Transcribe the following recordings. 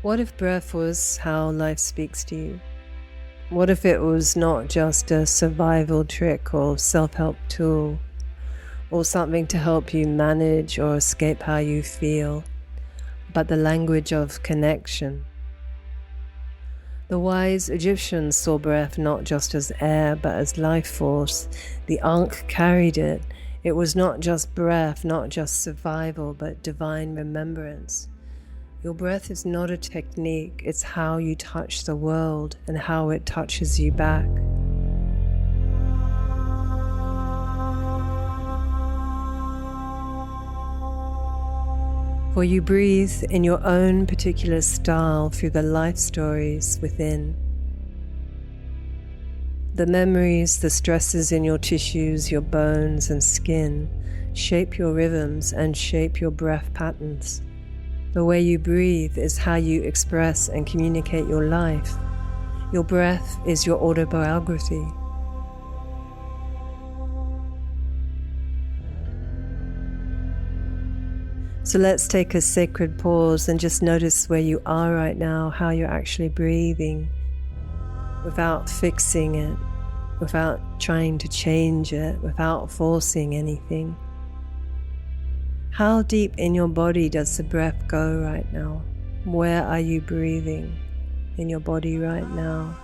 What if breath was how life speaks to you? What if it was not just a survival trick or self-help tool, or something to help you manage or escape how you feel, but the language of connection? The wise Egyptians saw breath not just as air, but as life force. The Ankh carried it. It was not just breath, not just survival, but divine remembrance. Your breath is not a technique, it's how you touch the world and how it touches you back. For you breathe in your own particular style through the life stories within. The memories, the stresses in your tissues, your bones and skin shape your rhythms and shape your breath patterns. The way you breathe is how you express and communicate your life. Your breath is your autobiography. So let's take a sacred pause and just notice where you are right now, how you're actually breathing, without fixing it, without trying to change it, without forcing anything. How deep in your body does the breath go right now? Where are you breathing in your body right now?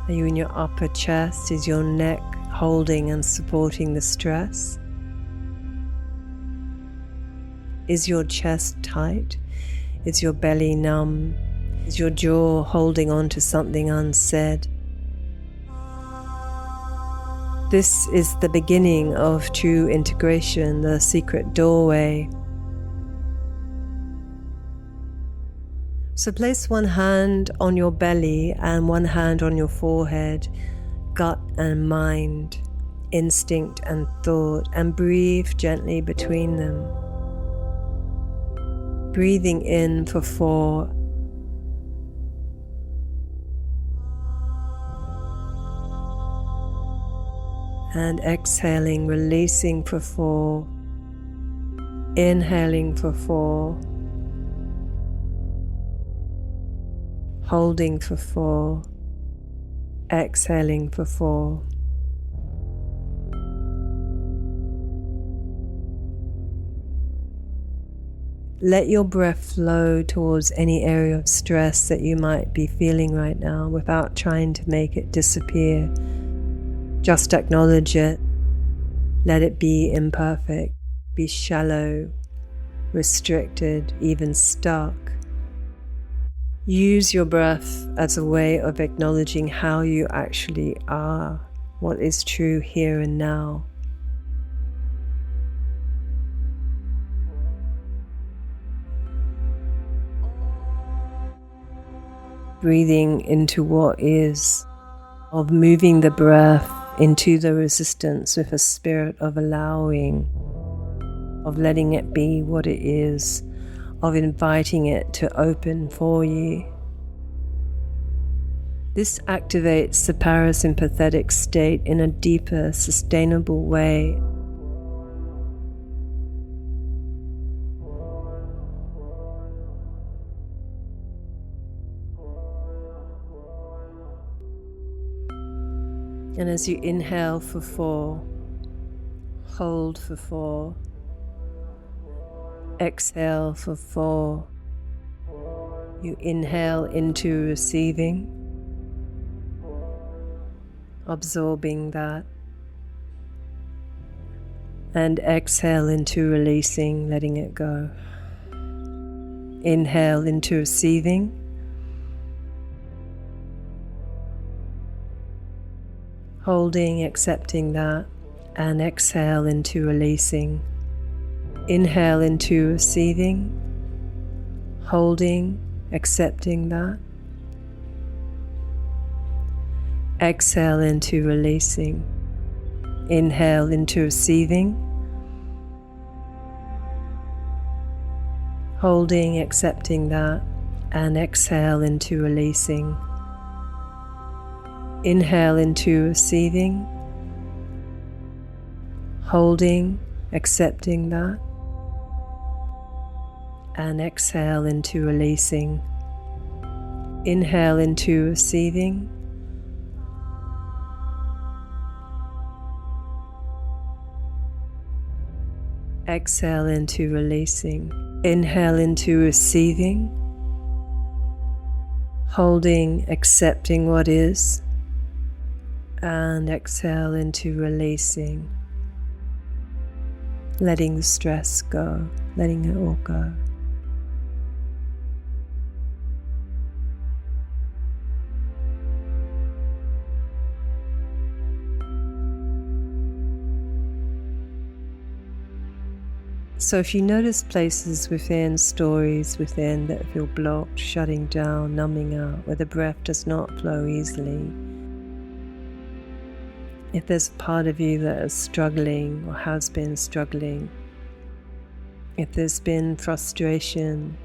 Are you in your upper chest? Is your neck holding and supporting the stress? Is your chest tight? Is your belly numb? Is your jaw holding on to something unsaid? This is the beginning of true integration, the secret doorway. So place one hand on your belly and one hand on your forehead, gut and mind, instinct and thought, and breathe gently between them. Breathing in for 4. And exhaling, releasing for 4. Inhaling for 4. Holding for 4. Exhaling for 4. Let your breath flow towards any area of stress that you might be feeling right now without trying to make it disappear. Just acknowledge it. Let it be imperfect, be shallow, restricted, even stuck. Use your breath as a way of acknowledging how you actually are, what is true here and now. Breathing into what is, of moving the breath into the resistance with a spirit of allowing, of letting it be what it is, of inviting it to open for you. This activates the parasympathetic state in a deeper, sustainable way. And as you inhale for 4, hold for 4, exhale for 4, you inhale into receiving, absorbing that, and exhale into releasing, letting it go. Inhale into receiving, holding, accepting that, and exhale into releasing. Inhale into receiving, holding, accepting that. Exhale into releasing. Inhale into receiving, holding, accepting that, and exhale into releasing. Inhale into receiving, holding, accepting that, and exhale into releasing. Inhale into receiving. Exhale into releasing. Inhale into receiving, holding, accepting what is, and exhale into releasing, letting the stress go, letting it all go. So if you notice places within, stories within that feel blocked, shutting down, numbing out, where the breath does not flow easily, if there's a part of you that is struggling or has been struggling, if there's been frustration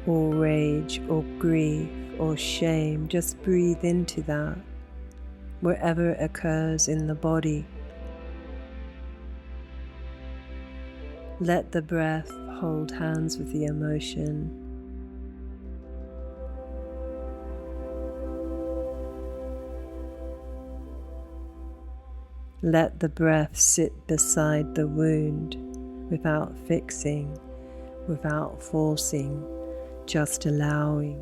or rage or grief or shame, just breathe into that wherever it occurs in the body. Let the breath hold hands with the emotion. Let the breath sit beside the wound without fixing, without forcing, just allowing.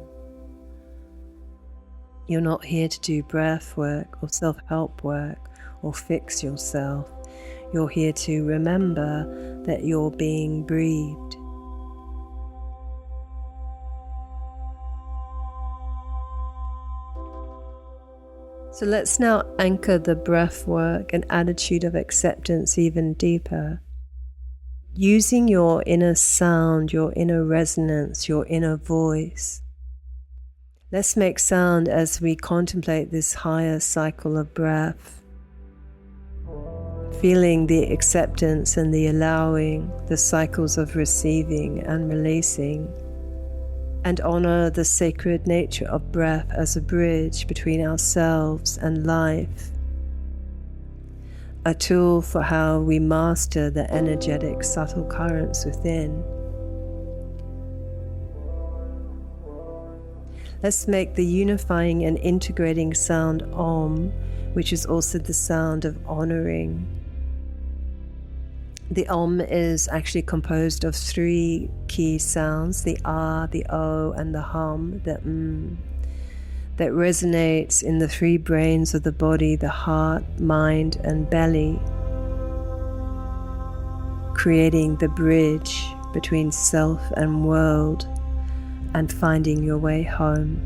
You're not here to do breath work or self-help work or fix yourself. You're here to remember that you're being breathed. So let's now anchor the breath work and attitude of acceptance even deeper. Using your inner sound, your inner resonance, your inner voice. Let's make sound as we contemplate this higher cycle of breath. Feeling the acceptance and the allowing, the cycles of receiving and releasing, and honor the sacred nature of breath as a bridge between ourselves and life, a tool for how we master the energetic subtle currents within. Let's make the unifying and integrating sound Om, which is also the sound of honoring. The Om is actually composed of 3 key sounds, the Ah, the O, and the Hum, the that resonates in the 3 brains of the body, the heart, mind, and belly, creating the bridge between self and world and finding your way home.